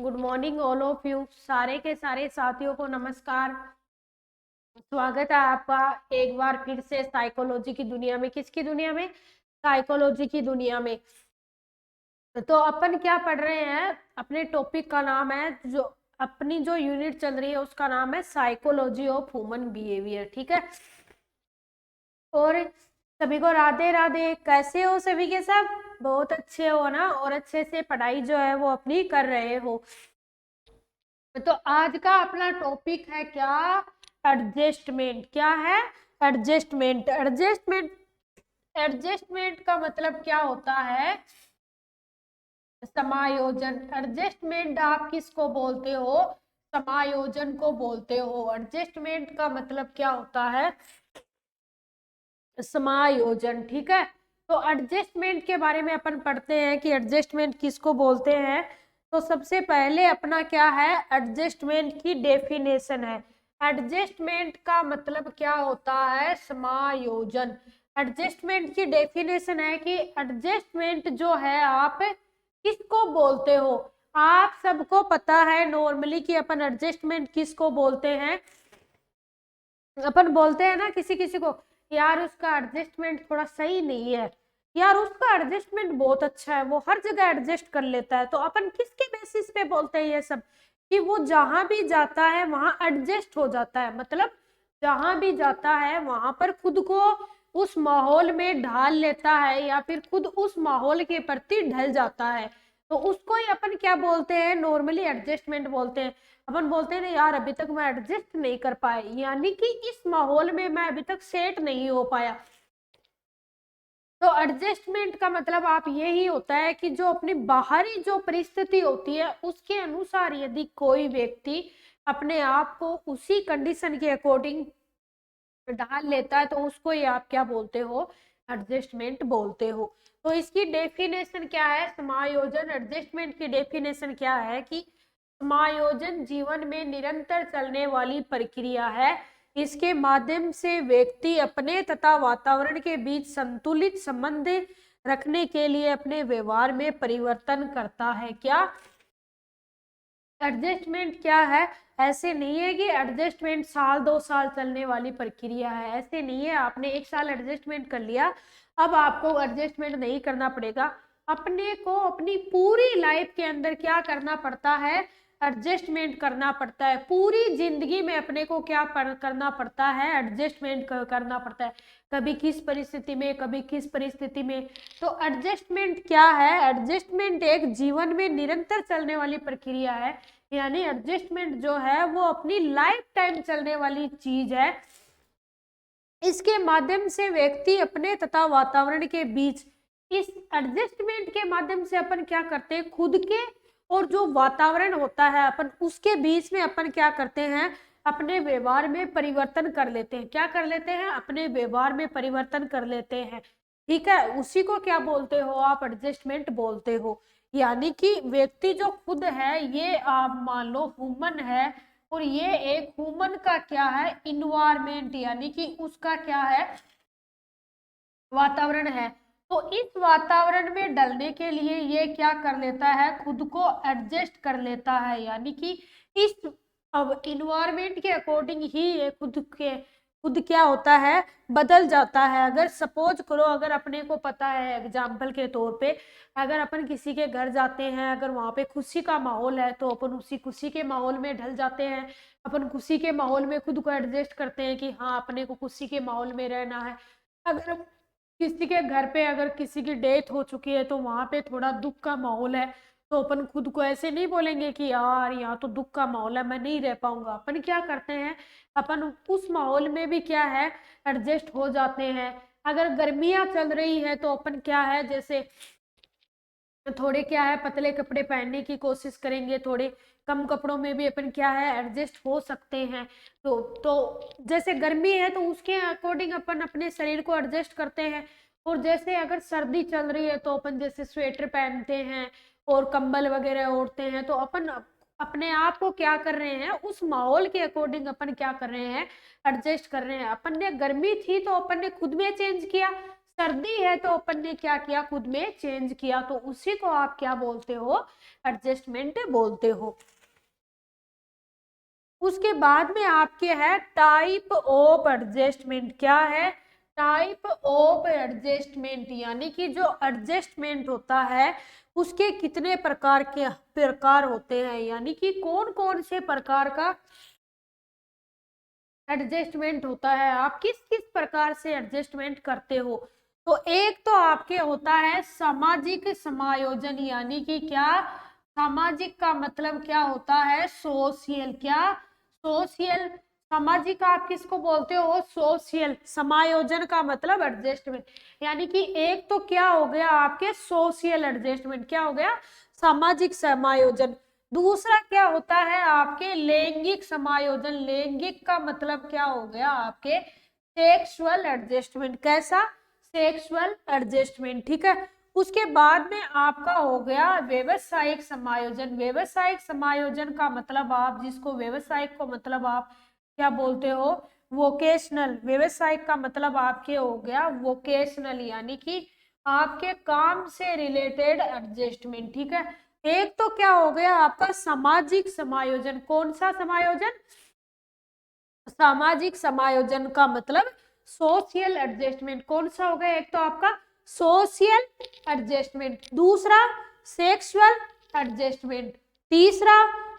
Good morning all of you, सारे के सारे साथियों को नमस्कार। स्वागत है आपका एक बार फिर से साइकोलॉजी की दुनिया में। किसकी दुनिया में? साइकोलॉजी की दुनिया में। तो अपन क्या पढ़ रहे हैं? अपने टॉपिक का नाम है, जो अपनी जो यूनिट चल रही है उसका नाम है साइकोलॉजी ऑफ ह्यूमन बिहेवियर। ठीक है। और सभी को राधे राधे। कैसे हो सभी के सब? बहुत अच्छे हो ना? और अच्छे से पढ़ाई जो है वो अपनी कर रहे हो। तो आज का अपना टॉपिक है क्या? एडजस्टमेंट। क्या है? एडजस्टमेंट। एडजस्टमेंट। एडजस्टमेंट का मतलब क्या होता है? समायोजन। एडजस्टमेंट आप किसको बोलते हो? समायोजन को बोलते हो। एडजस्टमेंट का मतलब क्या होता है? समायोजन। ठीक है। तो एडजस्टमेंट के बारे में अपन पढ़ते हैं कि एडजस्टमेंट किसको बोलते हैं। तो सबसे पहले अपना क्या है? एडजस्टमेंट की डेफिनेशन है। एडजस्टमेंट का मतलब क्या होता है? समायोजन। एडजस्टमेंट की डेफिनेशन है कि एडजस्टमेंट जो है आप किसको बोलते हो। आप सबको पता है नॉर्मली कि अपन एडजस्टमेंट किसको बोलते हैं। अपन बोलते हैं ना किसी किसी को, यार उसका एडजस्टमेंट थोड़ा सही नहीं है, यार उसका एडजस्टमेंट बहुत अच्छा है, वो हर जगह एडजस्ट कर लेता है। तो अपन किसके बेसिस पे बोलते हैं ये सब? कि वो जहां भी जाता है वहां एडजस्ट हो जाता है। मतलब जहां भी जाता है वहां पर खुद को उस माहौल में ढाल लेता है, या फिर खुद उस माहौल के प्रति ढल जाता है। तो उसको ही अपन क्या बोलते हैं? नॉर्मली एडजस्टमेंट बोलते हैं। अपन बोलते हैं ना, यार अभी तक मैं एडजस्ट नहीं कर पाया, यानी कि इस माहौल में मैं अभी तक सेट नहीं हो पाया। तो एडजस्टमेंट का मतलब आप यही होता है कि जो अपनी बाहरी जो परिस्थिति होती है उसके अनुसार यदि कोई व्यक्ति अपने आप को उसी कंडीशन के अकॉर्डिंग ढाल लेता है तो उसको ही आप क्या बोलते हो? एडजस्टमेंट बोलते हो। तो इसकी डेफिनेशन क्या है? समायोजन। एडजस्टमेंट की डेफिनेशन क्या है कि समायोजन जीवन में निरंतर चलने वाली प्रक्रिया है। इसके माध्यम से व्यक्ति अपने तथा वातावरण के बीच संतुलित संबंध रखने के लिए अपने व्यवहार में परिवर्तन करता है। क्या एडजस्टमेंट क्या है? ऐसे नहीं है कि एडजस्टमेंट साल 2 साल चलने वाली प्रक्रिया है। ऐसे नहीं है आपने 1 साल एडजस्टमेंट कर लिया, अब आपको एडजस्टमेंट नहीं करना पड़ेगा। अपने को अपनी पूरी लाइफ के अंदर क्या करना पड़ता है? एडजस्टमेंट करना पड़ता है। पूरी जिंदगी में अपने को क्या करना पड़ता है? एडजस्टमेंट करना पड़ता है। कभी किस परिस्थिति में, कभी किस परिस्थिति में। तो एडजस्टमेंट क्या है? एडजस्टमेंट एक जीवन में निरंतर चलने वाली प्रक्रिया है। यानी एडजस्टमेंट जो है वो अपनी लाइफ टाइम चलने वाली चीज है। इसके माध्यम से व्यक्ति अपने तथा वातावरण के बीच, इस एडजस्टमेंट के माध्यम से अपन क्या करते हैं? खुद के और जो वातावरण होता है अपन उसके बीच में अपन क्या करते हैं? अपने व्यवहार में परिवर्तन कर लेते हैं। क्या कर लेते हैं? अपने व्यवहार में परिवर्तन कर लेते हैं। ठीक है। उसी को क्या बोलते हो आप? एडजस्टमेंट बोलते हो। यानी कि व्यक्ति जो खुद है, ये आप मान लो ह्यूमन है, और ये एक ह्यूमन का क्या है? इन्वायरमेंट, यानी कि उसका क्या है? वातावरण है। तो इस वातावरण में डलने के लिए ये क्या कर लेता है? खुद को एडजस्ट कर लेता है। यानी कि इस अब इन्वायरमेंट के अकॉर्डिंग ही ये खुद क्या होता है? बदल जाता है। अगर सपोज करो, अगर अपने को पता है, एग्जाम्पल के तौर पे, अगर अपन किसी के घर जाते हैं, अगर वहां पे खुशी का माहौल है तो अपन उसी खुशी के माहौल में ढल जाते हैं। अपन खुशी के माहौल में खुद को एडजस्ट करते हैं कि हाँ अपने को खुशी के माहौल में रहना है। अगर किसी के घर पे अगर किसी की डेथ हो चुकी है तो वहां पे थोड़ा दुख का माहौल है, तो अपन खुद को ऐसे नहीं बोलेंगे कि यार यहाँ तो दुख का माहौल है, मैं नहीं रह पाऊंगा। अपन क्या करते हैं? अपन उस माहौल में भी क्या है? एडजस्ट हो जाते हैं। अगर गर्मियां चल रही है तो अपन क्या है, जैसे थोड़े क्या है पतले कपड़े पहनने की कोशिश करेंगे, थोड़े कम कपड़ों में भी अपन क्या है? एडजस्ट हो सकते हैं। तो जैसे गर्मी है तो उसके अकॉर्डिंग अपन अपने शरीर को एडजस्ट करते हैं। और जैसे अगर सर्दी चल रही है तो अपन जैसे स्वेटर पहनते हैं और कंबल वगैरह ओढ़ते हैं। तो अपन अपने आप को क्या कर रहे हैं? उस माहौल के अकॉर्डिंग अपन क्या कर रहे हैं? एडजस्ट कर रहे हैं। अपन ने गर्मी थी तो अपन ने खुद में चेंज किया, सर्दी है तो अपन ने क्या किया, खुद में चेंज किया, तो उसी को आप क्या बोलते हो, एडजस्टमेंट बोलते हो। उसके बाद में आपके है टाइप ऑफ एडजस्टमेंट। क्या है, टाइप ऑफ एडजस्टमेंट, यानी कि जो एडजस्टमेंट होता है उसके कितने प्रकार होते हैं, यानी कि कौन कौन से प्रकार का एडजस्टमेंट होता है, आप किस किस प्रकार से एडजस्टमेंट करते हो। तो एक तो आपके होता है सामाजिक समायोजन, यानी कि क्या, सामाजिक का मतलब क्या होता है, सोशल। क्या, सोशल। सामाजिक आप किसको बोलते हो, सोशल। समायोजन का मतलब एडजस्टमेंट, यानी कि एक तो क्या हो गया आपके सोशल एडजस्टमेंट, क्या हो गया, सामाजिक समायोजन। दूसरा क्या होता है आपके लैंगिक समायोजन। लैंगिक का मतलब क्या हो गया आपके सेक्सुअल एडजस्टमेंट। कैसा, सेक्सुअल एडजस्टमेंट, ठीक है। उसके बाद में आपका हो गया व्यवसायिक समायोजन। व्यवसायिक समायोजन का मतलब आप जिसको व्यवसायिक को मतलब आप क्या बोलते हो, वोकेशनल। व्यवसायिक का मतलब आपके हो गया वोकेशनल, यानी कि आपके काम से रिलेटेड एडजस्टमेंट, ठीक है। एक तो क्या हो गया आपका सामाजिक समायोजन। कौन सा समायोजन, सामाजिक समायोजन का मतलब सोशल एडजस्टमेंट। कौन सा हो गया, एक तो आपका सोशल एडजस्टमेंट, दूसरा सेक्सुअल एडजस्टमेंट, तीसरा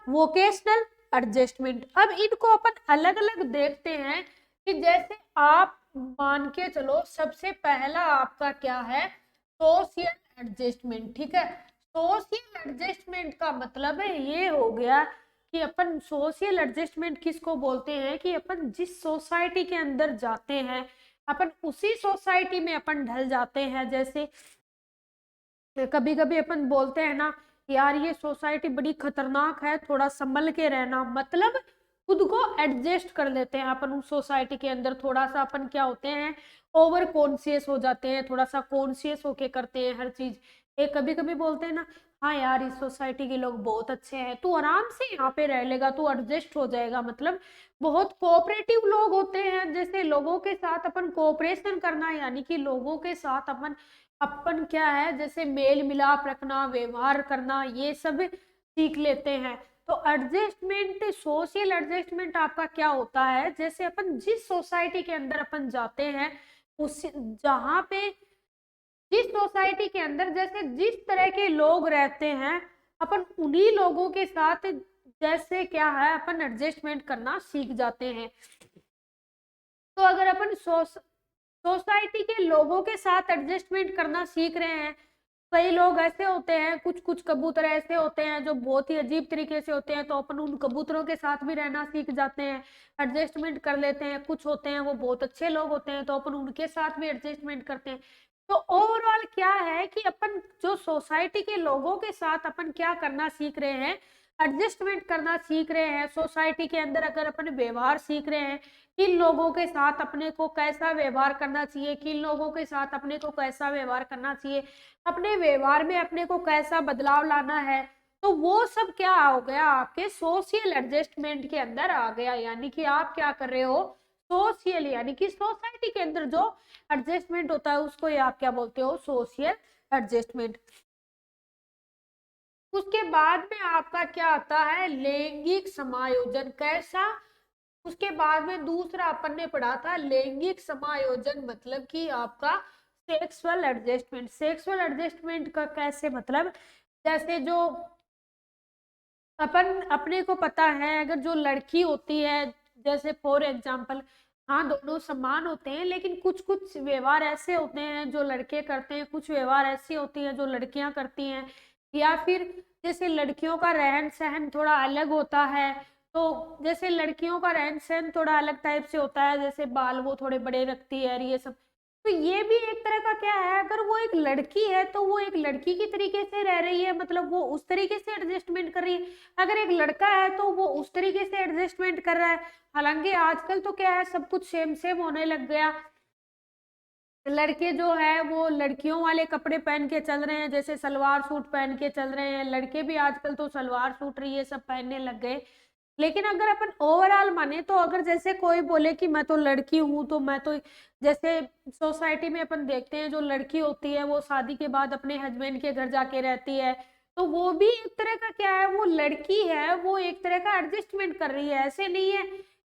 वोकेशनल एडजस्टमेंट। अब इनको अपन अलग अलग देखते हैं कि जैसे आप मान के चलो, सबसे पहला आपका क्या है, सोशल एडजस्टमेंट, ठीक है। सोशल एडजस्टमेंट का मतलब है ये हो गया कि अपन सोशल एडजस्टमेंट किसको बोलते हैं, कि अपन जिस सोसाइटी के अंदर जाते हैं अपन उसी सोसाइटी में अपन ढल जाते हैं। जैसे कभी कभी अपन बोलते हैं ना, यार ये सोसाइटी बड़ी खतरनाक है, थोड़ा संभल के रहना, मतलब खुद को एडजस्ट कर लेते हैं अपन उस सोसाइटी के अंदर। थोड़ा सा अपन क्या होते हैं, ओवर कॉन्शियस हो जाते हैं, थोड़ा सा कॉन्शियस होके करते हैं हर चीज। एक कभी कभी बोलते हैं ना, हाँ यार इस सोसाइटी के लोग बहुत अच्छे हैं, तू आराम से यहाँ पे रह लेगा, तू एडजस्ट हो जाएगा, मतलब बहुत कोऑपरेटिव लोग होते हैं। जैसे लोगों के साथ अपन कोऑपरेशन करना, यानी कि लोगों के साथ अपन अपन क्या है, जैसे मेल मिलाप रखना, व्यवहार करना, ये सब सीख लेते हैं। तो एडजस्टमेंट, सोशल एडजस्टमेंट आपका क्या होता है, जैसे अपन जिस सोसाइटी के अंदर अपन जाते हैं उस जहाँ पे जिस सोसाइटी के अंदर जैसे जिस तरह के लोग रहते हैं अपन उन्हीं लोगों के साथ जैसे क्या है अपन एडजस्टमेंट करना सीख जाते हैं। तो अगर अपन सोसाइटी के लोगों के साथ एडजस्टमेंट करना सीख रहे हैं, कई लोग ऐसे होते हैं, कुछ कुछ कबूतर ऐसे होते हैं जो बहुत ही अजीब तरीके से होते हैं, तो अपन उन कबूतरों के साथ भी रहना सीख जाते हैं, एडजस्टमेंट कर लेते हैं। कुछ होते हैं वो बहुत अच्छे लोग होते हैं, तो अपन उनके साथ भी एडजस्टमेंट करते हैं। तो ओवरऑल क्या है कि अपन जो सोसाइटी के लोगों के साथ अपन क्या करना सीख रहे हैं, एडजस्टमेंट करना सीख रहे हैं। सोसाइटी के अंदर अगर अपन व्यवहार सीख रहे हैं, किन लोगों के साथ अपने को कैसा व्यवहार करना चाहिए, किन लोगों के साथ अपने को कैसा व्यवहार करना चाहिए, अपने व्यवहार में अपने को कैसा बदलाव लाना है, तो वो सब क्या हो गया आपके सोशल एडजस्टमेंट के अंदर आ गया। यानी कि आप क्या कर रहे हो, सोशल, यानी कि सोसाइटी के अंदर जो एडजस्टमेंट होता है उसको ये आप क्या बोलते हो, सोशल एडजस्टमेंट। उसके बाद में आपका क्या आता है, लैंगिक समायोजन। कैसा, उसके बाद में दूसरा अपन ने पढ़ा था लैंगिक समायोजन, मतलब कि आपका सेक्सुअल एडजस्टमेंट। सेक्सुअल एडजस्टमेंट का कैसे मतलब, जैसे जो अपन अपने को पता है अगर जो लड़की होती है, जैसे फॉर एग्जाम्पल, हाँ दोनों समान होते हैं लेकिन कुछ कुछ व्यवहार ऐसे होते हैं जो लड़के करते हैं, कुछ व्यवहार ऐसी होती हैं जो लड़कियां करती हैं, या फिर जैसे लड़कियों का रहन सहन थोड़ा अलग होता है। तो जैसे लड़कियों का रहन सहन थोड़ा अलग टाइप से होता है, जैसे बाल वो थोड़े बड़े रखती है और ये सब। तो ये भी एक तरह का क्या है, अगर वो एक लड़की है तो वो एक लड़की की तरीके से रह रही है, मतलब वो उस तरीके से एडजस्टमेंट कर रही है। अगर एक लड़का है तो वो उस तरीके से एडजस्टमेंट कर रहा है। हालांकि आजकल तो क्या है, सब कुछ सेम सेम होने लग गया। लड़के जो है वो लड़कियों वाले कपड़े पहन के चल रहे हैं, जैसे सलवार सूट पहन के चल रहे हैं, लड़के भी आजकल तो सलवार सूट ये सब पहनने लग गए। लेकिन अगर अपन ओवरऑल माने तो अगर जैसे कोई बोले कि मैं तो लड़की हूँ, तो मैं तो जैसे सोसाइटी में अपन देखते हैं जो लड़की होती है वो शादी के बाद अपने हस्बैंड के घर जाके रहती है, तो वो भी एक तरह का क्या है, वो लड़की है, वो एक तरह का एडजस्टमेंट कर रही है। ऐसे नहीं है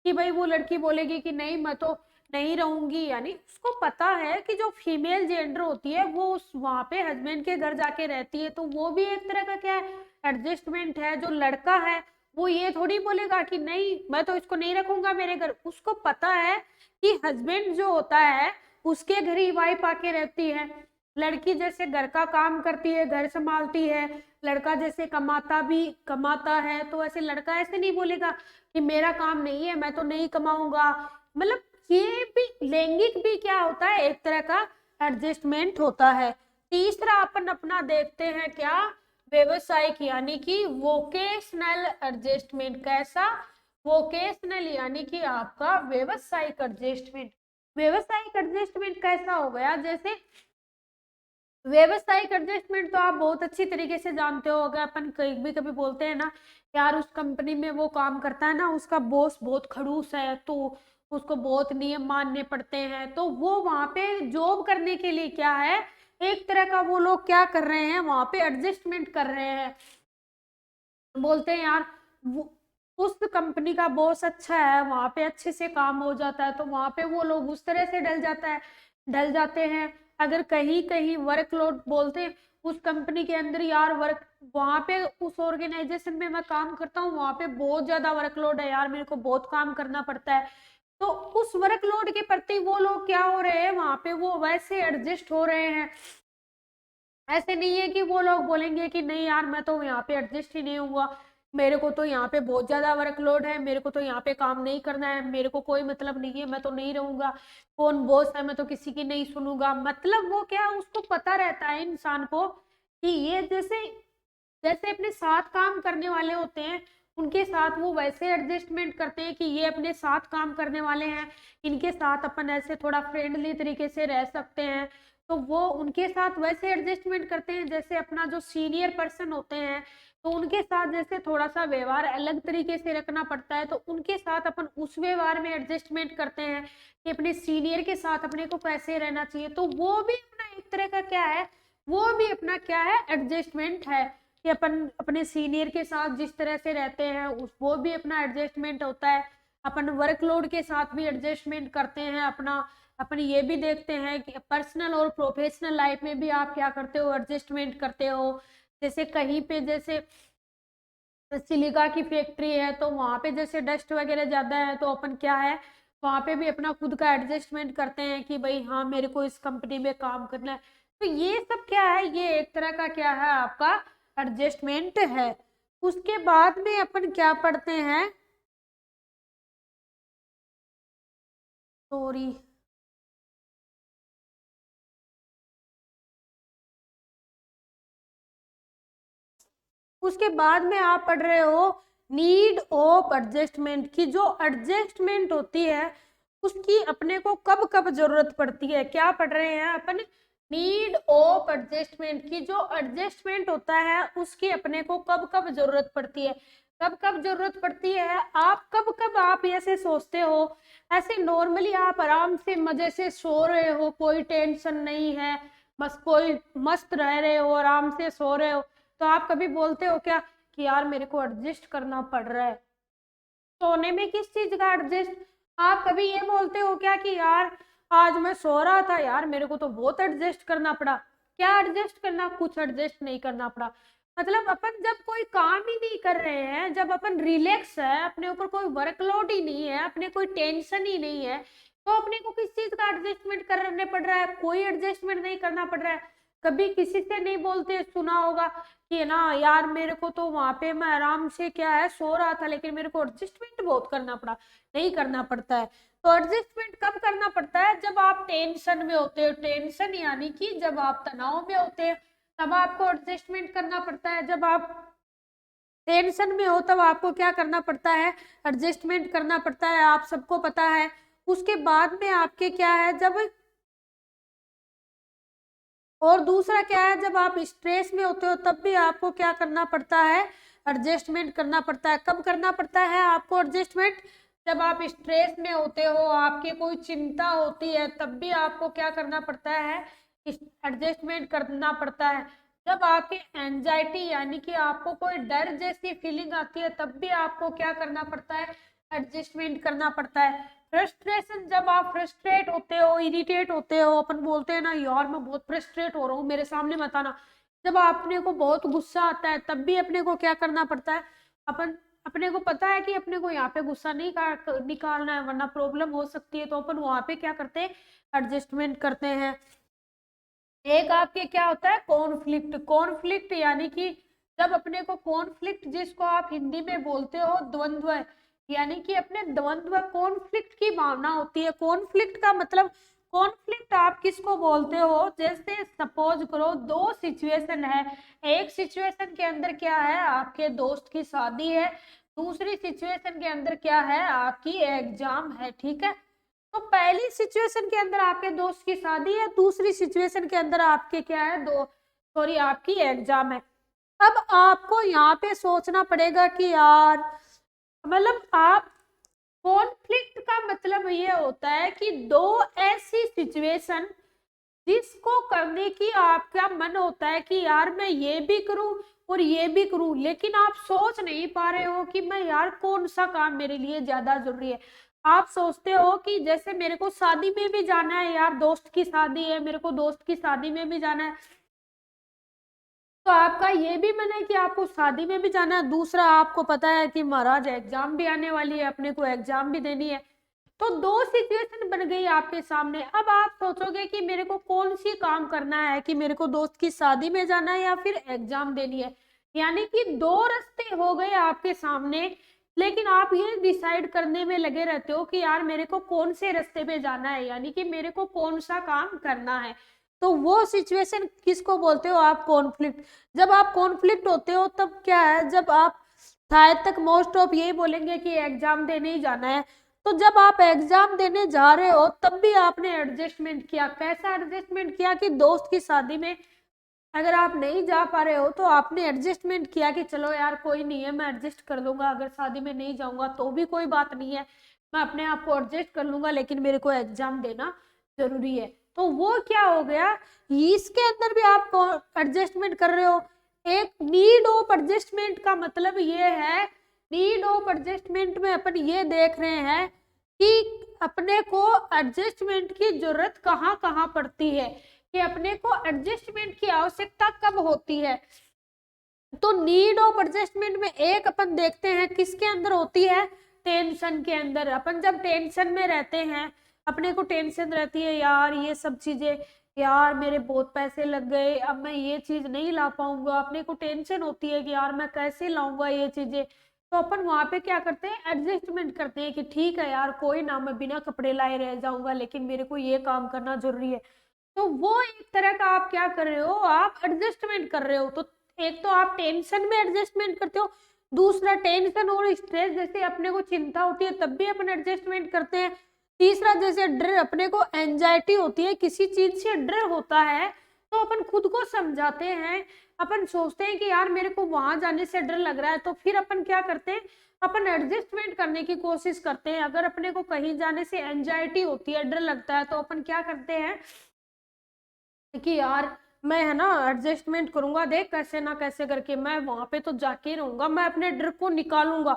कि भाई वो लड़की बोलेगी कि नहीं मैं तो नहीं रहूंगी, यानी उसको पता है कि जो फीमेल जेंडर होती है वो उस वहां पे हस्बैंड के घर जाके रहती है, तो वो भी एक तरह का क्या है, एडजस्टमेंट है। जो लड़का है वो ये थोड़ी बोलेगा कि नहीं मैं तो इसको नहीं रखूंगा मेरे घर, उसको पता है कि हस्बैंड जो होता है उसके घर ही वाइफ आके रहती है। लड़की जैसे घर का काम करती है, घर संभालती है, लड़का जैसे कमाता है, तो ऐसे लड़का ऐसे नहीं बोलेगा कि मेरा काम नहीं है मैं तो नहीं कमाऊंगा। मतलब ये भी लैंगिक भी क्या होता है, एक तरह का एडजस्टमेंट होता है। तीसरा अपन अपना देखते हैं क्या, व्यवसायिक यानी कि वोकेशनल एडजस्टमेंट। कैसा, वोकेशनल यानी कि आपका व्यवसायिक एडजस्टमेंट। व्यवसायिक एडजस्टमेंट कैसा हो गया, जैसे व्यवसायिक एडजस्टमेंट तो आप बहुत अच्छी तरीके से जानते हो। अगर अपन कभी कभी बोलते हैं ना यार उस कंपनी में वो काम करता है ना उसका बॉस बहुत खड़ूस है, तो उसको बहुत नियम मानने पड़ते हैं, तो वो वहां पे जॉब करने के लिए क्या है, एक तरह का वो लोग क्या कर रहे हैं, वहां पे एडजस्टमेंट कर रहे हैं। बोलते हैं यार वो उस कंपनी का बॉस अच्छा है, वहां पे अच्छे से काम हो जाता है, तो वहां पे वो लोग उस तरह से ढल जाते हैं। अगर कहीं कहीं वर्कलोड बोलते हैं उस कंपनी के अंदर, यार वर्क वहां पे उस ऑर्गेनाइजेशन में मैं काम करता हूँ वहां पे बहुत ज्यादा वर्कलोड है यार, मेरे को बहुत काम करना पड़ता है, तो उस वर्कलोड के प्रति वो लोग क्या हो रहे हैं, वहां पे वो वैसे एडजस्ट हो रहे हैं। ऐसे नहीं है कि वो लोग बोलेंगे कि नहीं यार मैं तो यहाँ पे एडजस्ट ही नहीं हुआ, मेरे को तो यहाँ पे बहुत ज्यादा वर्कलोड है, मेरे को तो यहाँ पे काम नहीं करना है, मेरे को कोई मतलब नहीं है, मैं तो नहीं रहूंगा, कौन बॉस है मैं तो किसी की नहीं सुनूंगा। मतलब वो क्या, उसको पता रहता है इंसान को कि ये जैसे जैसे अपने साथ काम करने वाले होते हैं उनके साथ वो वैसे एडजस्टमेंट करते हैं कि ये अपने साथ काम करने वाले हैं, इनके साथ अपन ऐसे थोड़ा फ्रेंडली तरीके से रह सकते हैं, तो वो उनके साथ वैसे एडजस्टमेंट करते हैं। जैसे अपना जो सीनियर पर्सन होते हैं तो उनके साथ जैसे थोड़ा सा व्यवहार अलग तरीके से रखना पड़ता है, तो उनके साथ अपन उस व्यवहार में एडजस्टमेंट करते हैं कि अपने सीनियर के साथ अपने को कैसे रहना चाहिए, तो वो भी अपना एक तरह का क्या है, वो भी अपना क्या है, एडजस्टमेंट है कि अपन अपने सीनियर के साथ जिस तरह से रहते हैं उस वो भी अपना एडजस्टमेंट होता है। अपन वर्कलोड के साथ भी एडजस्टमेंट करते हैं अपना। अपन ये भी देखते हैं कि पर्सनल और प्रोफेशनल लाइफ में भी आप क्या करते हो, एडजस्टमेंट करते हो। जैसे कहीं पे जैसे सिलिका की फैक्ट्री है तो वहां पे जैसे डस्ट वगैरह ज्यादा है, तो अपन क्या है वहां पे भी अपना खुद का एडजस्टमेंट करते हैं कि भाई हाँ मेरे को इस कंपनी में काम करना है। तो ये सब क्या है, ये एक तरह का क्या है आपका एडजस्टमेंट है। उसके बाद में अपन क्या पढ़ते हैं, सॉरी, उसके बाद में आप पढ़ रहे हो नीड ऑफ एडजस्टमेंट की। जो एडजस्टमेंट होती है उसकी अपने को कब कब जरूरत पड़ती है, क्या पढ़ रहे हैं अपन, नीड ऑफ एडजस्टमेंट की। जो एडजस्टमेंट होता है उसकी अपने को कब कब जरूरत पड़ती है। कब कब जरूरत पड़ती है, आप कब कब आप ऐसे सोचते हो, ऐसे नॉर्मली आप आराम से मजे से सो रहे हो, कोई टेंशन नहीं है, बस कोई मस्त रह रहे हो, आराम से सो रहे हो, तो आप कभी बोलते हो क्या कि यार मेरे को एडजस्ट करना पड़ रहा है। सोने में किस चीज का एडजस्ट, आप कभी ये बोलते हो क्या कि यार आज मैं सो रहा था यार मेरे को तो बहुत एडजस्ट करना पड़ा। क्या एडजस्ट करना, कुछ एडजस्ट नहीं करना पड़ा। मतलब अपन जब कोई काम ही नहीं कर रहे हैं, जब अपन रिलैक्स है, अपने ऊपर कोई वर्कलोड ही नहीं है, अपने कोई टेंशन ही नहीं है, तो अपने को किस चीज का एडजस्टमेंट करने पड़ रहा है, कोई एडजस्टमेंट नहीं करना पड़ रहा है। कभी किसी से नहीं बोलते, सुना होगा कि ना यार मेरे को तो वहां पे मैं आराम से क्या है सो रहा था लेकिन मेरे को एडजस्टमेंट बहुत करना पड़ा। नहीं करना पड़ता है। तो एडजस्टमेंट कब करना पड़ता है, जब आप टेंशन में होते हो, टेंशन यानी कि जब आप तनाव में होते हैं तब आपको एडजस्टमेंट करना पड़ता है। जब आप टेंशन में हो तब आपको क्या करना पड़ता है, एडजस्टमेंट करना पड़ता है, आप सबको पता है। उसके बाद में आपके क्या है, जब और दूसरा क्या है, जब आप स्ट्रेस में होते हो तब भी आपको क्या करना पड़ता है, एडजस्टमेंट करना पड़ता है। कब करना पड़ता है आपको एडजस्टमेंट? जब आप स्ट्रेस में होते हो, आपकी कोई चिंता होती है, तब भी आपको क्या करना पड़ता है? एडजस्टमेंट करना पड़ता है। जब आपकी एंजाइटी यानी कि आपको कोई डर जैसी फीलिंग आती है, तब भी आपको क्या करना पड़ता है? एडजस्टमेंट करना पड़ता है। फ्रस्ट्रेशन, जब आप फ्रस्ट्रेट होते हो, इरिटेट होते हो, अपन बोलते हैं ना यार मैं बहुत फ्रस्ट्रेट हो रहा हूँ, मेरे सामने मत आना। जब अपने को बहुत गुस्सा आता है, तब भी अपने को क्या करना पड़ता है? अपन अपने को पता है कि अपने को यहाँ पे गुस्सा नहीं निकालना है, वरना प्रॉब्लम हो सकती है, तो अपन वहां पे क्या करते हैं? एडजस्टमेंट करते हैं। एक आपके क्या होता है? कॉन्फ्लिक्ट। कॉन्फ्लिक्ट यानी कि जब अपने को कॉन्फ्लिक्ट, जिसको आप हिंदी में बोलते हो द्वंद्व, यानी कि अपने द्वंद्व कॉन्फ्लिक्ट की भावना होती है। कॉन्फ्लिक्ट का मतलब, कॉन्फ्लिक्ट आप किसको बोलते हो? जैसे सपोज करो दो सिचुएशन है। एक सिचुएशन के अंदर क्या है? आपके दोस्त की शादी है। दूसरी सिचुएशन के अंदर क्या है? आपकी एग्जाम है। ठीक है, तो पहली सिचुएशन के अंदर आपके दोस्त की शादी है, दूसरी सिचुएशन के अंदर आपके क्या है? आपकी एग्जाम है। अब आपको यहाँ पे सोचना पड़ेगा कि यार, मतलब आप, कॉन्फ्लिक्ट का मतलब ये होता है कि दो ऐसी सिचुएशन जिसको करने की आपका मन होता है कि यार मैं ये भी करूं और ये भी करूं, लेकिन आप सोच नहीं पा रहे हो कि मैं यार कौन सा काम मेरे लिए ज्यादा जरूरी है। आप सोचते हो कि जैसे मेरे को शादी में भी जाना है यार, दोस्त की शादी है, मेरे को दोस्त की शादी में भी जाना है, तो आपका ये भी मन है कि आपको शादी में भी जाना है। दूसरा, आपको पता है कि महाराज एग्जाम भी आने वाली है, अपने को एग्जाम भी देनी है। तो दो सिचुएशन बन गई आपके सामने। अब आप सोचोगे कि मेरे को कौन सी काम करना है, कि मेरे को दोस्त की शादी में जाना है या फिर एग्जाम देनी है। यानी कि दो रास्ते हो गए आपके सामने, लेकिन आप ये डिसाइड करने में लगे रहते हो कि यार मेरे को कौन से रास्ते पे जाना है, यानी कि मेरे को कौन सा काम करना है। तो वो सिचुएशन किसको बोलते हो आप? कॉन्फ्लिक्ट। जब आप कॉन्फ्लिक्ट होते हो तब क्या है? जब आप शायद तक मोस्ट ऑफ यही बोलेंगे कि एग्जाम देने ही जाना है। तो जब आप एग्जाम देने जा रहे हो तब भी आपने एडजस्टमेंट किया। कैसा एडजस्टमेंट किया? कि दोस्त की शादी में अगर आप नहीं जा पा रहे हो तो आपने एडजस्टमेंट किया कि चलो यार कोई नहीं है, मैं एडजस्ट कर लूंगा, अगर शादी में नहीं जाऊंगा तो भी कोई बात नहीं है, मैं अपने आप को एडजस्ट कर लूंगा, लेकिन मेरे को एग्जाम देना जरूरी है। तो वो क्या हो गया? इसके अंदर भी आप एडजस्टमेंट कर रहे हो। एक नीड ऑफ एडजस्टमेंट का मतलब ये है, नीड ऑफ एडजस्टमेंट में अपन ये देख रहे हैं कि अपने को एडजस्टमेंट की जरूरत कहाँ कहाँ पड़ती है, कि अपने को एडजस्टमेंट की आवश्यकता कब होती है। तो नीड ऑफ एडजस्टमेंट में एक अपन देखते हैं किसके अंदर होती है? टेंशन के अंदर। अपन जब टेंशन में रहते हैं, अपने को टेंशन रहती है यार ये सब चीजें, यार मेरे बहुत पैसे लग गए, अब मैं ये चीज नहीं ला पाऊंगा, अपने को टेंशन होती है कि यार मैं कैसे लाऊंगा ये चीजें। तो अपन वहां पे क्या करते हैं? एडजस्टमेंट करते हैं कि ठीक है यार कोई ना, मैं बिना कपड़े लाए रह जाऊंगा, लेकिन मेरे को ये काम करना जरूरी है। तो वो एक तरह का आप क्या कर रहे हो? आप एडजस्टमेंट कर रहे हो। तो एक तो आप टेंशन में एडजस्टमेंट करते हो, दूसरा टेंशन और स्ट्रेस जैसे अपने को चिंता होती है तब भी अपन एडजस्टमेंट करते हैं, तीसरा जैसे डर, अपने को एंजाइटी होती है, किसी चीज से डर होता है, तो अपन खुद को समझाते हैं। अपन सोचते हैं कि यार मेरे को वहां जाने से डर लग रहा है, तो फिर अपन क्या करते हैं? अपन एडजस्टमेंट करने की कोशिश करते हैं। अगर अपने को कहीं जाने से एंजाइटी होती है, डर लगता है, तो अपन क्या करते हैं कि यार मैं है ना एडजस्टमेंट करूंगा, देख कैसे ना कैसे करके मैं वहां पे तो जाके रहूंगा, मैं अपने डर को निकालूंगा।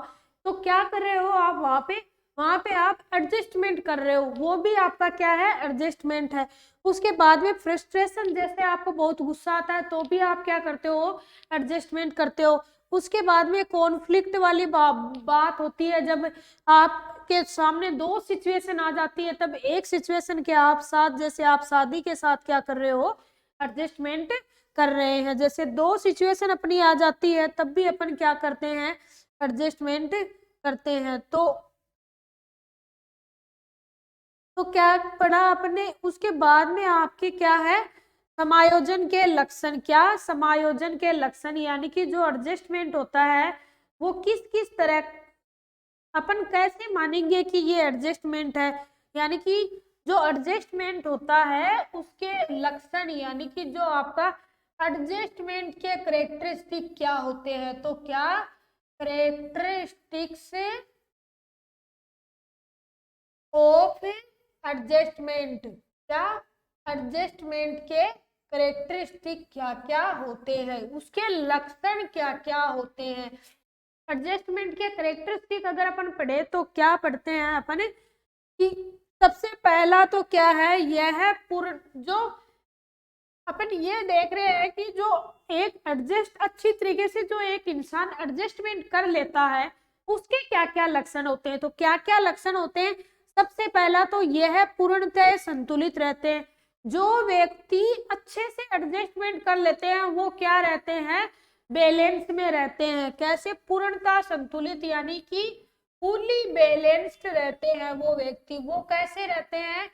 तो क्या कर रहे हो आप वहां पे? वहां पे आप एडजस्टमेंट कर रहे हो, वो भी आपका क्या है? एडजस्टमेंट है। उसके बाद में फ्रस्ट्रेशन, जैसे आपको बहुत गुस्सा आता है तो भी आप क्या करते हो? एडजस्टमेंट करते हो। उसके बाद में कॉन्फ्लिक्ट वाली बात होती है, जब आपके सामने दो सिचुएशन आ जाती है, तब एक सिचुएशन के आप साथ, जैसे आप शादी के साथ क्या कर रहे हो? एडजस्टमेंट कर रहे हैं। जैसे दो सिचुएशन अपनी आ जाती है तब भी अपन क्या करते हैं? एडजस्टमेंट करते हैं। तो क्या पढ़ा आपने? उसके बाद में आपके क्या है? समायोजन के लक्षण। क्या? समायोजन के लक्षण, यानी कि जो एडजस्टमेंट होता है वो किस किस तरह, अपन कैसे मानेंगे कि ये एडजस्टमेंट है, यानी कि जो एडजस्टमेंट होता है उसके लक्षण, यानी कि जो आपका एडजस्टमेंट के करेक्टरिस्टिक क्या होते हैं। तो क्या करेक्टरिस्टिक्स ऑफ एडजस्टमेंट। क्या एडजस्टमेंट के करेक्टरिस्टिक क्या क्या होते हैं, उसके लक्षण क्या क्या होते हैं। एडजस्टमेंट के करेक्टरिस्टिक अगर अपन पढ़े तो क्या पढ़ते हैं अपन कि सबसे पहला तो क्या है, यह है पूर्ण जो अपन ये देख रहे हैं कि जो एक एडजस्ट अच्छी तरीके से जो एक इंसान एडजस्टमेंट कर लेता है उसके क्या क्या लक्षण होते हैं। तो क्या क्या लक्षण होते हैं, सबसे पहला तो यह है पूर्णतः संतुलित रहते हैं। जो व्यक्ति अच्छे से एडजस्टमेंट कर लेते हैं वो क्या रहते हैं, बैलेंस में रहते हैं। कैसे, पूर्णतः संतुलित यानी कि फुली बैलेंस्ड रहते हैं वो व्यक्ति। वो कैसे रहते हैं,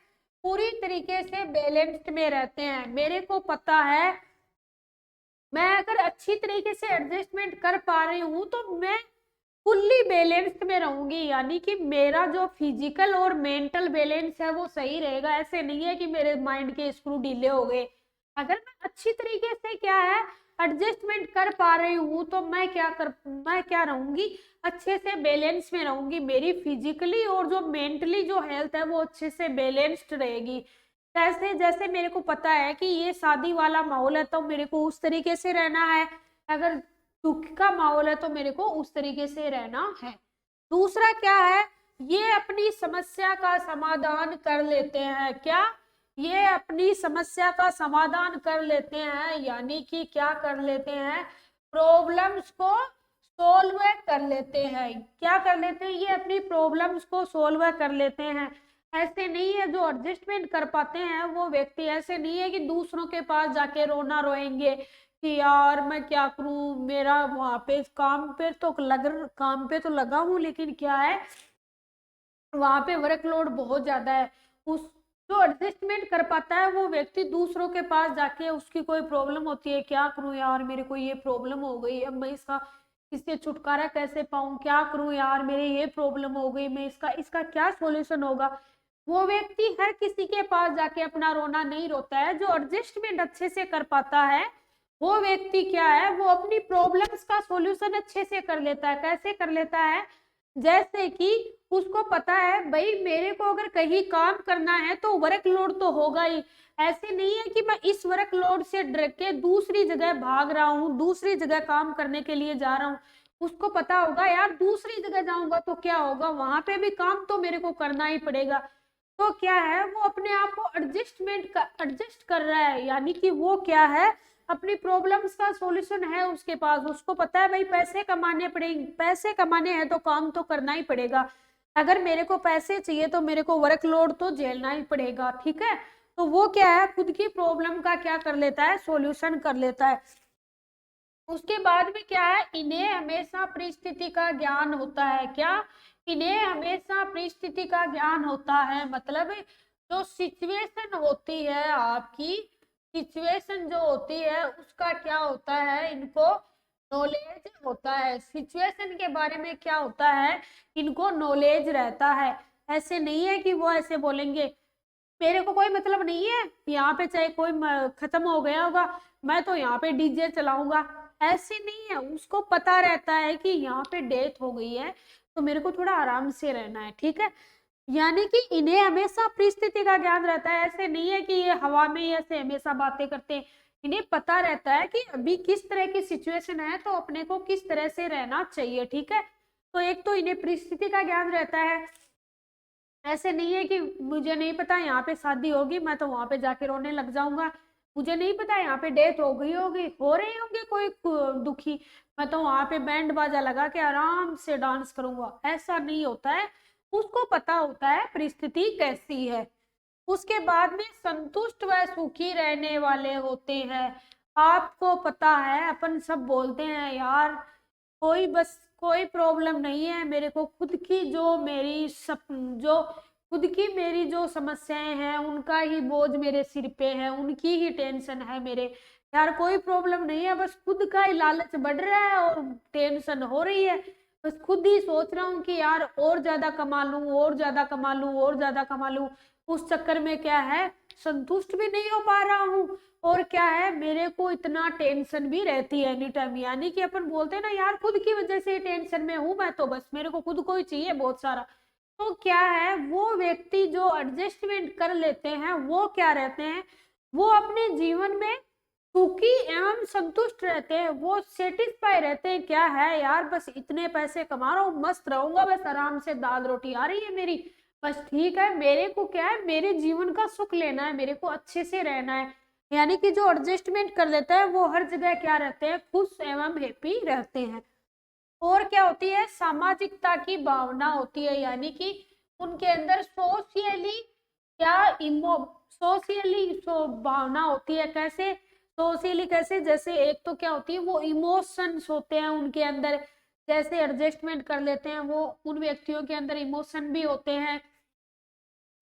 पूरी तरीके से बैलेंस्ड में रहते हैं। मेरे को पता है मैं अगर अच्छी तरीके से एडजस्टमेंट कर पा रही हूँ तो मैं फुल्ली बैलेंस्ड में रहूंगी, यानी कि मेरा जो फिजिकल और मेंटल बैलेंस है वो सही रहेगा। ऐसे नहीं है कि मेरे माइंड के स्क्रू ढीले हो गए। अगर मैं अच्छी तरीके से क्या है एडजस्टमेंट कर पा रही हूँ तो मैं क्या रहूंगी, अच्छे से बैलेंस में रहूंगी। मेरी फिजिकली और जो मेंटली जो हेल्थ है वो अच्छे से बैलेंस्ड रहेगी। कैसे, जैसे मेरे को पता है कि ये शादी वाला माहौल है तो मेरे को उस तरीके से रहना है, अगर दुख का माहौल है तो मेरे को उस तरीके से रहना है। दूसरा क्या है, ये अपनी समस्या का समाधान कर लेते हैं। क्या, ये अपनी समस्या का समाधान कर लेते हैं, यानी कि क्या कर लेते हैं, प्रॉब्लम्स को सोल्व कर लेते हैं। क्या कर लेते हैं, ये अपनी प्रॉब्लम्स को सोल्व कर लेते हैं। ऐसे नहीं है जो एडजस्टमेंट कर पाते हैं वो व्यक्ति, ऐसे नहीं है कि दूसरों के पास जाके रोना रोएंगे कि यार मैं क्या करूं, मेरा वहां पे काम पे तो लगा हूं लेकिन क्या है वहां पे वर्कलोड बहुत ज्यादा है। उस जो एडजस्टमेंट कर पाता है वो व्यक्ति दूसरों के पास जाके उसकी कोई प्रॉब्लम होती है, क्या करूं यार मेरे को ये प्रॉब्लम हो गई, अब मैं इससे छुटकारा कैसे पाऊं, क्या करूं यार मेरे ये प्रॉब्लम हो गई, मैं इसका इसका क्या सॉल्यूशन होगा। वो व्यक्ति हर किसी के पास जाके अपना रोना नहीं रोता है। जो एडजस्टमेंट अच्छे से कर पाता है वो व्यक्ति क्या है, वो अपनी प्रॉब्लम्स का सॉल्यूशन अच्छे से कर लेता है। कैसे कर लेता है, जैसे कि उसको पता है भाई मेरे को अगर कहीं काम करना है तो वर्कलोड तो होगा ही। ऐसे नहीं है कि मैं इस वर्कलोड से डर के दूसरी जगह भाग रहा हूँ, दूसरी जगह काम करने के लिए जा रहा हूँ। उसको पता होगा यार दूसरी जगह जाऊंगा तो क्या होगा, वहां पे भी काम तो मेरे को करना ही पड़ेगा। तो क्या है, वो अपने आप को एडजस्ट कर रहा है, यानी कि वो क्या है अपनी प्रॉब्लम्स का सॉल्यूशन है उसके पास। उसको पता है भाई पैसे कमाने पड़ेंगे, पैसे कमाने हैं तो काम तो करना ही पड़ेगा। अगर मेरे को पैसे चाहिए तो मेरे को वर्कलोड तो झेलना ही पड़ेगा, ठीक है। तो वो क्या है खुद की प्रॉब्लम का क्या कर लेता है, सॉल्यूशन कर लेता है। उसके बाद में क्या है, इन्हें हमेशा परिस्थिति का ज्ञान होता है। क्या, इन्हें हमेशा परिस्थिति का ज्ञान होता है, मतलब जो सिचुएशन होती है आपकी, सिचुएशन जो होती है उसका क्या होता है, इनको नॉलेज होता है। सिचुएशन के बारे में क्या होता है, इनको नॉलेज रहता है। ऐसे नहीं है कि वो ऐसे बोलेंगे मेरे को कोई मतलब नहीं है, यहाँ पे चाहे कोई खत्म हो गया होगा मैं तो यहाँ पे डीजे चलाऊंगा। ऐसे नहीं है, उसको पता रहता है कि यहाँ पे डेथ हो गई है तो मेरे को थोड़ा आराम से रहना है, ठीक है। यानी कि इन्हें हमेशा परिस्थिति का ज्ञान रहता है। ऐसे नहीं है कि ये हवा में ही ऐसे हमेशा बातें करते हैं। इन्हें पता रहता है कि अभी किस तरह की सिचुएशन है तो अपने को किस तरह से रहना चाहिए, ठीक है। तो एक तो इन्हें परिस्थिति का ज्ञान रहता है। ऐसे नहीं है कि मुझे नहीं पता यहाँ पे शादी होगी मैं तो वहां पे जाके रोने लग जाऊंगा, मुझे नहीं पता यहाँ पे डेथ हो गई होगी, हो रहे होंगे कोई दुखी, मैं तो वहां पे बैंड बाजा लगा के आराम से डांस करूंगा। ऐसा नहीं होता है, उसको पता होता है परिस्थिति कैसी है। उसके बाद में संतुष्ट व सुखी रहने वाले होते हैं। आपको पता है अपन सब बोलते हैं यार कोई प्रॉब्लम नहीं है, मेरे को खुद की जो खुद की मेरी जो समस्याएं हैं उनका ही बोझ मेरे सिर पे है, उनकी ही टेंशन है मेरे। यार कोई प्रॉब्लम नहीं है, बस खुद का ही लालच बढ़ रहा है और टेंशन हो रही है। बस खुद ही सोच रहा हूँ कि यार और ज्यादा कमा लूं, और ज्यादा कमा लूं, और ज्यादा कमा लूं। उस चक्कर में क्या है, संतुष्ट भी नहीं हो पा रहा हूँ। और क्या है, मेरे को इतना टेंशन भी रहती है एनी टाइम, यानी कि अपन बोलते हैं ना यार, खुद की वजह से टेंशन में हूं मैं, तो बस मेरे को खुद को ही चाहिए बहुत सारा। तो क्या है, वो व्यक्ति जो एडजस्टमेंट कर लेते हैं वो क्या रहते हैं, वो अपने जीवन में सुखी एवं संतुष्ट रहते हैं, वो सेटिस्फाई रहते हैं। क्या है यार, बस इतने पैसे कमा रहा हूँ, मस्त रहूंगा, बस आराम से दाल रोटी आ रही है मेरी, बस ठीक है, मेरे को क्या है, मेरे जीवन का सुख लेना है, मेरे को अच्छे से रहना है। यानी कि जो एडजस्टमेंट कर लेता है वो हर जगह क्या रहते हैं, खुश एवं हैप्पी रहते हैं। और क्या होती है, सामाजिकता की भावना होती है, यानी कि उनके अंदर सोशियली क्या इमो सोशियली भावना होती है। कैसे सोशियली, कैसे, जैसे एक तो क्या होती है, वो इमोशंस होते हैं उनके अंदर, जैसे एडजस्टमेंट कर लेते हैं वो, उन व्यक्तियों के अंदर इमोशन भी होते हैं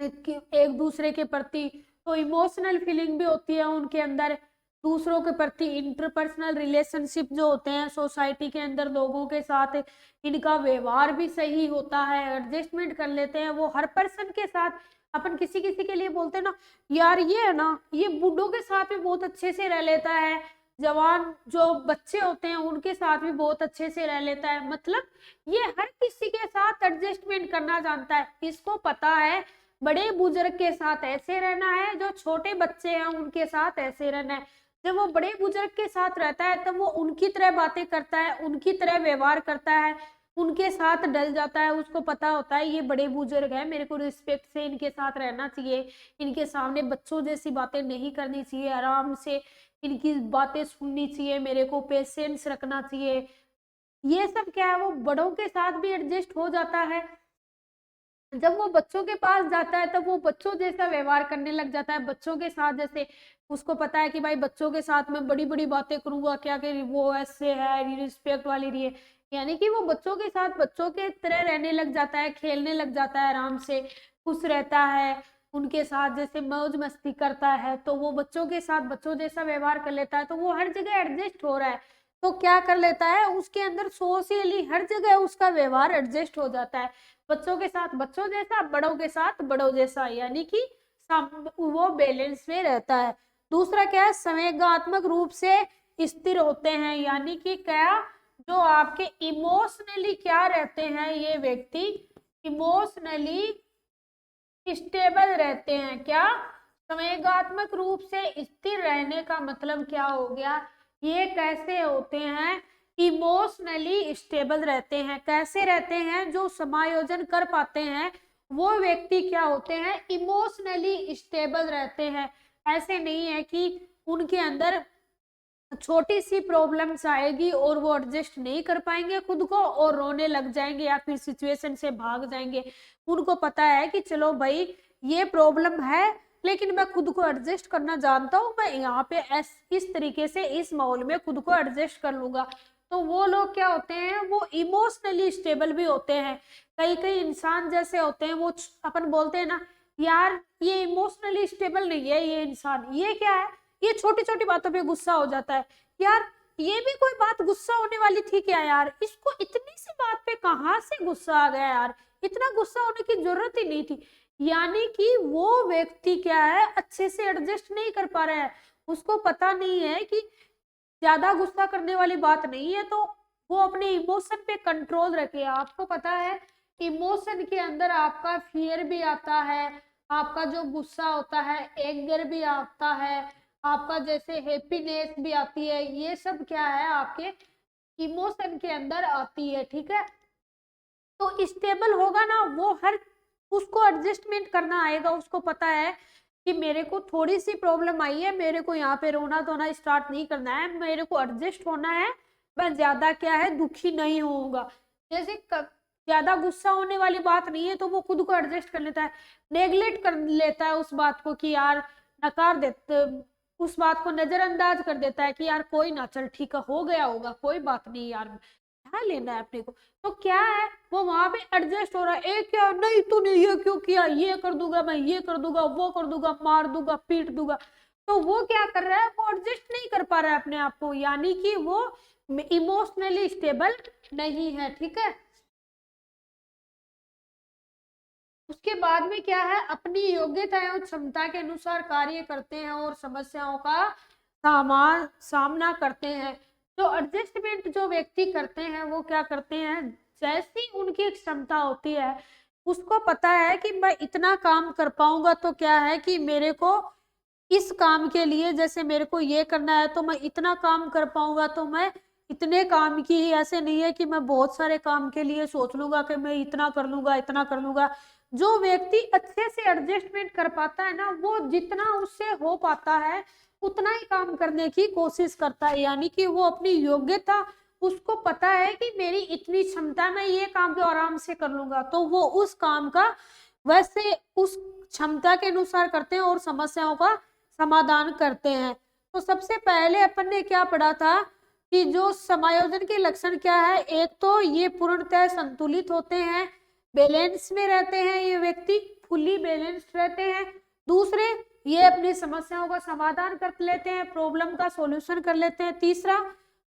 एक दूसरे के प्रति, तो इमोशनल फीलिंग भी होती है उनके अंदर दूसरों के प्रति। इंटरपर्सनल रिलेशनशिप जो होते हैं सोसाइटी के अंदर लोगों के साथ, इनका व्यवहार भी सही होता है, एडजस्टमेंट कर लेते हैं वो हर पर्सन के साथ। अपन किसी किसी के लिए बोलते हैं ना, यार ये है ना, ये बूढ़ों के साथ भी बहुत अच्छे से रह लेता है, जवान जो बच्चे होते हैं उनके साथ भी बहुत अच्छे से रह लेता है, मतलब ये हर किसी के साथ एडजस्टमेंट करना जानता है। इसको पता है बड़े बुजुर्ग के साथ ऐसे रहना है, जो छोटे बच्चे हैं उनके साथ ऐसे रहना है। जब वो बड़े बुजुर्ग के साथ रहता है तब वो उनकी तरह बातें करता है, उनकी तरह व्यवहार करता है, उनके साथ डल जाता है। उसको पता होता है ये बड़े बुजुर्ग है, मेरे को रिस्पेक्ट से इनके साथ रहना चाहिए, इनके सामने बच्चों जैसी बातें नहीं करनी चाहिए, आराम से इनकी बातें सुननी चाहिए, मेरे को पेशेंस रखना चाहिए। ये सब क्या है, वो बड़ों के साथ भी एडजस्ट हो जाता है। जब वो बच्चों के पास जाता है तब वो बच्चों जैसा व्यवहार करने लग जाता है, बच्चों के साथ जैसे उसको पता है कि भाई बच्चों के साथ मैं बड़ी बड़ी बातें करूंगा, क्या कि वो ऐसे है, रिस्पेक्ट वाली रही है, यानी कि वो बच्चों के साथ बच्चों के तरह रहने लग जाता है, खेलने लग जाता है, आराम से खुश रहता है, उनके साथ जैसे मौज मस्ती करता है, तो वो बच्चों के साथ बच्चों जैसा व्यवहार कर लेता है, तो वो हर जगह एडजस्ट हो रहा है। तो क्या कर लेता है, उसके अंदर सोशली हर जगह उसका व्यवहार एडजस्ट हो जाता है, बच्चों के साथ बच्चों जैसा, बड़ों के साथ बड़ों जैसा, यानी कि वो बैलेंस में रहता है। दूसरा क्या है, संवेगात्मक रूप से स्थिर होते हैं, यानी कि क्या, जो आपके इमोशनली क्या रहते हैं, ये व्यक्ति इमोशनली स्टेबल रहते हैं। क्या, संवेगात्मक रूप से स्थिर रहने का मतलब क्या हो गया, ये कैसे होते हैं, इमोशनली स्टेबल रहते हैं। कैसे रहते हैं, जो समायोजन कर पाते हैं वो व्यक्ति क्या होते हैं, इमोशनली स्टेबल रहते हैं। ऐसे नहीं है कि उनके अंदर छोटी सी प्रॉब्लम्स आएगी और वो एडजस्ट नहीं कर पाएंगे खुद को और रोने लग जाएंगे या फिर सिचुएशन से भाग जाएंगे। उनको पता है कि चलो भाई ये प्रॉब्लम है, लेकिन मैं खुद को एडजस्ट करना जानता हूँ, मैं यहाँ पे इस तरीके से इस माहौल में खुद को एडजस्ट कर लूंगा। तो वो लोग क्या होते हैं, वो इमोशनली स्टेबल भी होते हैं। कई कई इंसान जैसे होते हैं, वो अपन बोलते हैं ना, यार ये इमोशनली स्टेबल नहीं है ये इंसान, ये क्या है, ये छोटी छोटी बातों पे गुस्सा हो जाता है। यार ये भी कोई बात गुस्सा होने वाली थी क्या यार, इसको इतनी सी बात पे कहाँ से गुस्सा आ गया यार, इतना गुस्सा होने की जरूरत ही नहीं थी। यानी कि वो व्यक्ति क्या है, अच्छे से एडजस्ट नहीं कर पा रहा है, उसको पता नहीं है कि ज्यादा गुस्सा करने वाली बात नहीं है, तो वो अपने इमोशन पे कंट्रोल रखे। आपको पता है इमोशन के अंदर आपका फियर भी आता है, आपका जो गुस्सा होता है एंगर भी आता है, आपका जैसे हैप्पीनेस भी आती है, ये सब क्या है आपके इमोशन के अंदर आती है, ठीक है। तो स्टेबल होगा ना वो, हर उसको एडजस्टमेंट करना आएगा, उसको पता है कि मेरे को थोड़ी सी प्रॉब्लम आई है, मेरे को यहाँ पे रोना धोना स्टार्ट नहीं करना है, मेरे को एडजस्ट होना है, मैं ज्यादा क्या है दुखी नहीं होऊंगा। जैसे ज्यादा गुस्सा होने वाली बात नहीं है तो वो खुद को एडजस्ट कर लेता है, नेग्लेक्ट कर लेता है उस बात को कि यार नकार देते, उस बात को नजरअंदाज कर देता है कि यार कोई ना, चल ठीक है, हो गया होगा, कोई बात नहीं यार, क्या लेना है अपने को। तो क्या है, वो वहां पे एडजस्ट हो रहा है, ए क्या नहीं तूने ये क्यों किया, ये कर दूंगा मैं, ये कर दूंगा, वो कर दूंगा, मार दूंगा, पीट दूंगा। तो वो क्या कर रहा है, वो एडजस्ट नहीं कर पा रहा है अपने आप को, यानी कि वो इमोशनली स्टेबल नहीं है, ठीक है। उसके बाद में क्या है, अपनी योग्यता एवं क्षमता के अनुसार कार्य करते हैं और समस्याओं का सामना करते हैं। तो एडजस्टमेंट जो व्यक्ति करते हैं वो क्या करते हैं, जैसी उनकी क्षमता होती है, उसको पता है कि मैं इतना काम कर पाऊंगा तो क्या है कि मेरे को इस काम के लिए, जैसे मेरे को ये करना है तो मैं इतना काम कर पाऊंगा, तो मैं इतने काम की ही, ऐसे नहीं है कि मैं बहुत सारे काम के लिए सोच लूंगा कि मैं इतना कर लूंगा इतना कर लूंगा। जो व्यक्ति अच्छे से एडजस्टमेंट कर पाता है ना, वो जितना उससे हो पाता है उतना ही काम करने की कोशिश करता है, यानी कि वो अपनी योग्यता, उसको पता है कि मेरी इतनी क्षमता, मैं ये काम तो आराम से कर लूंगा, तो वो उस काम का वैसे उस क्षमता के अनुसार करते हैं और समस्याओं का समाधान करते हैं। तो सबसे पहले अपन ने क्या पढ़ा था कि जो समायोजन के लक्षण क्या है, एक तो ये पूर्णतः संतुलित होते हैं, बैलेंस में रहते हैं, ये व्यक्ति फुली बैलेंस्ड रहते हैं। दूसरे, ये अपनी समस्याओं का समाधान कर लेते हैं, प्रॉब्लम का सॉल्यूशन कर लेते हैं। तीसरा,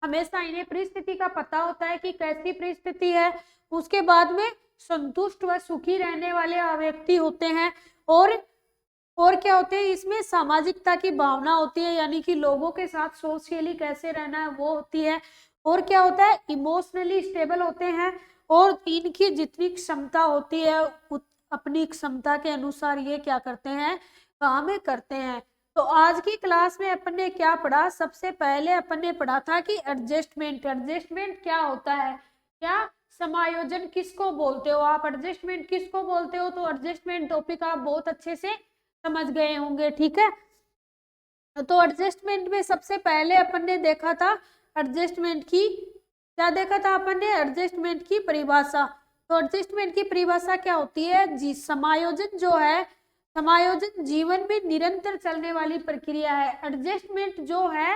हमेशा इन्हें परिस्थिति का पता होता है कि कैसी परिस्थिति है। उसके बाद में संतुष्ट व सुखी रहने वाले व्यक्ति होते हैं। और क्या होते हैं, इसमें सामाजिकता की भावना होती है, यानी कि लोगों के साथ सोशली कैसे रहना है वो होती है। और क्या होता है, इमोशनली स्टेबल होते हैं। और इनकी जितनी क्षमता होती है अपनी क्षमता के अनुसार ये क्या करते हैं, काम करते हैं। तो आज की क्लास में अपन ने क्या पढ़ा, सबसे पहले अपन ने पढ़ा था कि एडजस्टमेंट, एडजस्टमेंट क्या होता है, क्या समायोजन किसको बोलते हो आप, एडजस्टमेंट किसको बोलते हो। तो एडजस्टमेंट टॉपिक आप बहुत अच्छे से समझ गए होंगे, ठीक है। तो एडजस्टमेंट में सबसे पहले अपन ने देखा था एडजस्टमेंट की, क्या देखा था अपन ने, एडजस्टमेंट की परिभाषा। तो एडजस्टमेंट की परिभाषा क्या होती है जी, समायोजन जो है, समायोजन जीवन में निरंतर चलने वाली प्रक्रिया है। एडजस्टमेंट जो है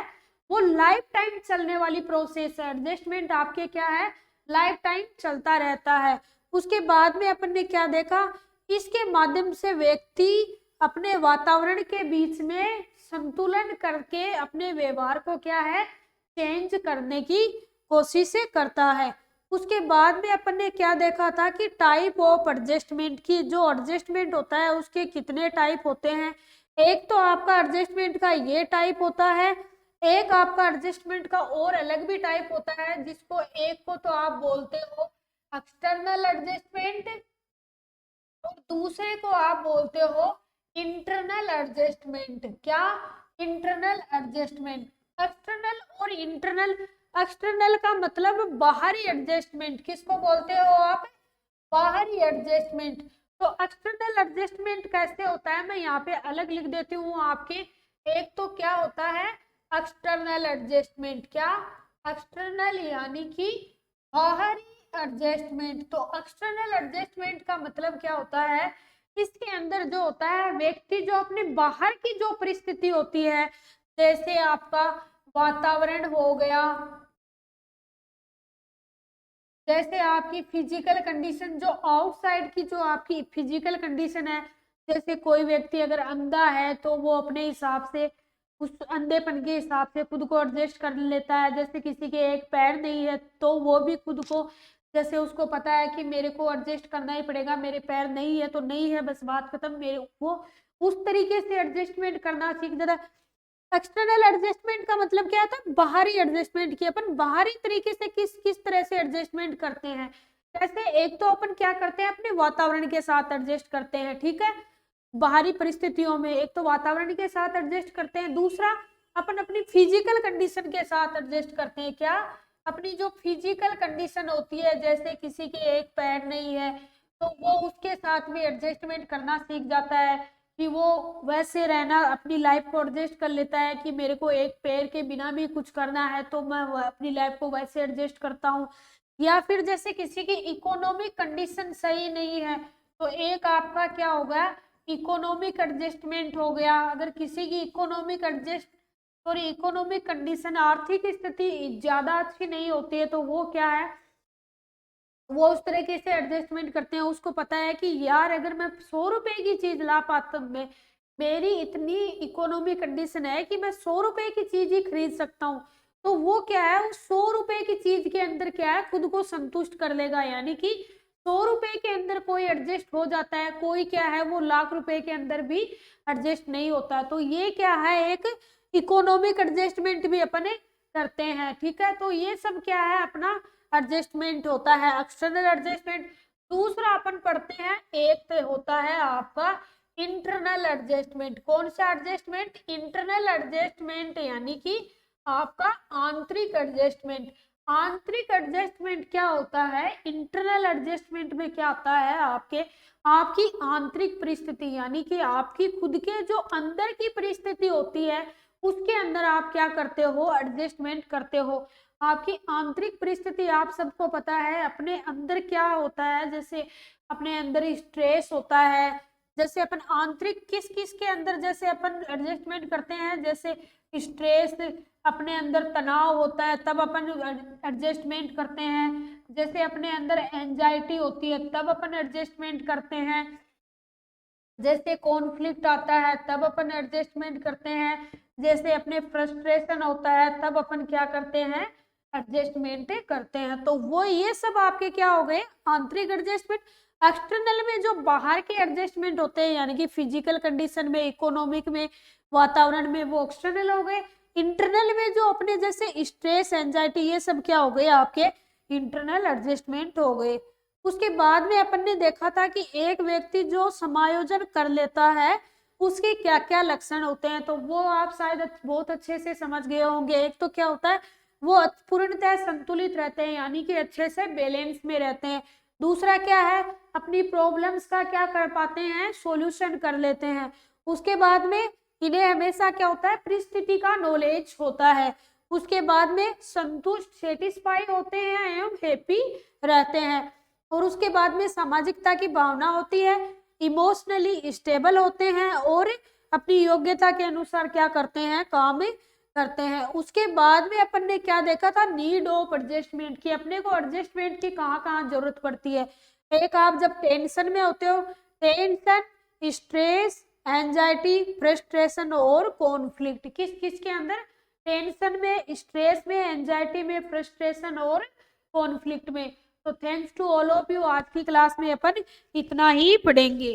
वो लाइफ टाइम चलने वाली प्रोसेस है। एडजस्टमेंट आपके क्या है, लाइफ टाइम चलता रहता है। उसके बाद में अपन ने क्या देखा, इसके माध्यम से व्यक्ति अपने वातावरण के बीच में संतुलन करके अपने व्यवहार को क्या है, चेंज करने की कोशिश करता है। उसके बाद में अपन ने क्या देखा था कि टाइप ऑफ एडजस्टमेंट की, जो एडजस्टमेंट होता है उसके कितने टाइप होते हैं। एक तो आपका एडजस्टमेंट का ये टाइप होता है, एक आपका एडजस्टमेंट का और अलग भी टाइप होता है, जिसको एक को तो आप बोलते हो एक्सटर्नल एडजस्टमेंट और दूसरे को आप बोलते हो इंटरनल एडजस्टमेंट। क्या, इंटरनल एडजस्टमेंट। एक्सटर्नल और इंटरनल, एक्सटर्नल का मतलब बाहरी एडजस्टमेंट, किसको बोलते हो आप, बाहरी एडजस्टमेंट। तो एक्सटर्नल एडजस्टमेंट कैसे होता है, मैं यहाँ पे अलग लिख देती हूँ आपके। एक तो क्या होता है एक्सटर्नल एडजस्टमेंट, क्या, एक्सटर्नल यानी कि बाहरी एडजस्टमेंट। तो एक्सटर्नल एडजस्टमेंट का मतलब क्या होता है, इसके अंदर जो होता है व्यक्ति जो अपने बाहर की जो परिस्थिति होती है, जैसे आपका वातावरण हो गया, जैसे आपकी फिजिकल कंडीशन, जो आउटसाइड की जो आपकी फिजिकल कंडीशन है, जैसे कोई व्यक्ति अगर अंधा है तो वो अपने हिसाब से उस अंधेपन के हिसाब से खुद को एडजस्ट कर लेता है। जैसे किसी के एक पैर नहीं है तो वो भी खुद को, जैसे उसको पता है कि मेरे को एडजस्ट करना ही पड़ेगा, मेरे पैर नहीं है तो नहीं है, बस बात खत्म, मेरे वो उस तरीके से एडजस्टमेंट करना सीख जाता है। एक्सटर्नल एडजस्टमेंट का मतलब क्या था, बाहरी एडजस्टमेंट की अपन बाहरी तरीके से किस किस तरह से एडजस्टमेंट करते हैं। जैसे एक तो अपन क्या करते हैं, अपने वातावरण के साथ एडजस्ट करते हैं, ठीक है, बाहरी परिस्थितियों में एक तो वातावरण के साथ एडजस्ट करते हैं। दूसरा, अपन अपनी फिजिकल कंडीशन के साथ एडजस्ट करते हैं, क्या, अपनी जो फिजिकल कंडीशन होती है, जैसे किसी के एक पैर नहीं है तो वो उसके साथ भी एडजस्टमेंट करना सीख जाता है, कि वो वैसे रहना, अपनी लाइफ को एडजस्ट कर लेता है कि मेरे को एक पैर के बिना भी कुछ करना है तो मैं अपनी लाइफ को वैसे एडजस्ट करता हूँ। या फिर जैसे किसी की इकोनॉमिक कंडीशन सही नहीं है तो एक आपका क्या होगा, इकोनॉमिक एडजस्टमेंट हो गया। अगर किसी की इकोनॉमिक कंडीशन, आर्थिक स्थिति ज्यादा अच्छी नहीं होती है तो वो क्या है, वो उस तरीके से एडजस्टमेंट करते हैं। उसको पता है कि यार अगर मैं 100 रुपए की चीज ला पाता हूँ, मैं मेरी इतनी इकोनॉमी कंडीशन है कि मैं 100 रुपए की चीज ही खरीद सकता हूँ, तो वो क्या है, उस 100 रुपए की चीज के अंदर क्या है, खुद को संतुष्ट कर लेगा, यानी कि 100 रुपए के अंदर कोई एडजस्ट हो जाता है, कोई क्या है वो लाख रुपए के अंदर भी एडजस्ट नहीं होता। तो ये क्या है, एक इकोनॉमिक एडजस्टमेंट भी अपने करते हैं, ठीक है। तो ये सब क्या है, अपना एडजस्टमेंट होता है, एक्सटर्नल एडजस्टमेंट। दूसरा अपन पढ़ते हैं, एक तो होता है आपका इंटरनल एडजस्टमेंट। कौन सा एडजस्टमेंट? इंटरनल एडजस्टमेंट, यानी कि आपका आंतरिक एडजस्टमेंट। आंतरिक एडजस्टमेंट क्या होता है? इंटरनल एडजस्टमेंट में क्या आता है, आपकी आंतरिक परिस्थिति, यानी कि आपकी खुद के जो अंदर की परिस्थिति होती है उसके अंदर आप क्या करते हो, एडजस्टमेंट करते हो। आपकी आंतरिक परिस्थिति आप सबको पता है, अपने अंदर क्या होता है, जैसे अपने अंदर स्ट्रेस होता है, जैसे अपन आंतरिक किस किस के अंदर जैसे अपन एडजस्टमेंट करते हैं, जैसे स्ट्रेस, अपने अंदर तनाव होता है तब अपन एडजस्टमेंट करते हैं, जैसे अपने अंदर एंजाइटी होती है तब अपन एडजस्टमेंट करते हैं, जैसे कॉन्फ्लिक्ट आता है तब अपन एडजस्टमेंट करते हैं, जैसे अपने फ्रस्ट्रेशन होता है तब अपन क्या करते हैं, एडजस्टमेंट करते हैं। तो वो ये सब आपके क्या हो गए, आंतरिक एडजस्टमेंट। एक्सटर्नल में जो बाहर के एडजस्टमेंट होते हैं, यानी कि फिजिकल कंडीशन में, इकोनॉमिक में, वातावरण में, वो एक्सटर्नल हो गए। इंटरनल में जो अपने जैसे स्ट्रेस, एंजाइटी, ये सब क्या हो गए, आपके इंटरनल एडजस्टमेंट हो गए। उसके बाद में अपन ने देखा था कि एक व्यक्ति जो समायोजन कर लेता है उसके क्या क्या लक्षण होते हैं, तो वो आप शायद बहुत अच्छे से समझ गए होंगे। एक तो क्या होता है, वो पूर्णतः संतुलित रहते हैं, यानी कि अच्छे से बैलेंस में रहते हैं। दूसरा क्या है, अपनी प्रॉब्लम्स का क्या कर पाते हैं, सॉल्यूशन कर लेते हैं। उसके बाद में इन्हें हमेशा क्या होता है, परिस्थिति का नॉलेज होता है। उसके बाद में संतुष्ट, सेटिस्फाई होते हैं एवं हैप्पी रहते हैं। और उसके बाद में सामाजिकता की भावना होती है, इमोशनली स्टेबल होते हैं और अपनी योग्यता के अनुसार क्या करते हैं, काम करते हैं। उसके बाद में अपन ने क्या देखा था, नीड ऑफ एडजस्टमेंट की, अपने को एडजस्टमेंट की कहाँ कहाँ जरूरत पड़ती है। एक, आप जब टेंशन में होते हो, टेंशन, स्ट्रेस, एंजाइटी, फ्रस्ट्रेशन और कॉन्फ्लिक्ट, किस किस के अंदर, टेंशन में, स्ट्रेस में, एंजाइटी में, फ्रस्ट्रेशन और कॉन्फ्लिक्ट में। तो thanks to all of you, आज की क्लास में अपन इतना ही पढ़ेंगे।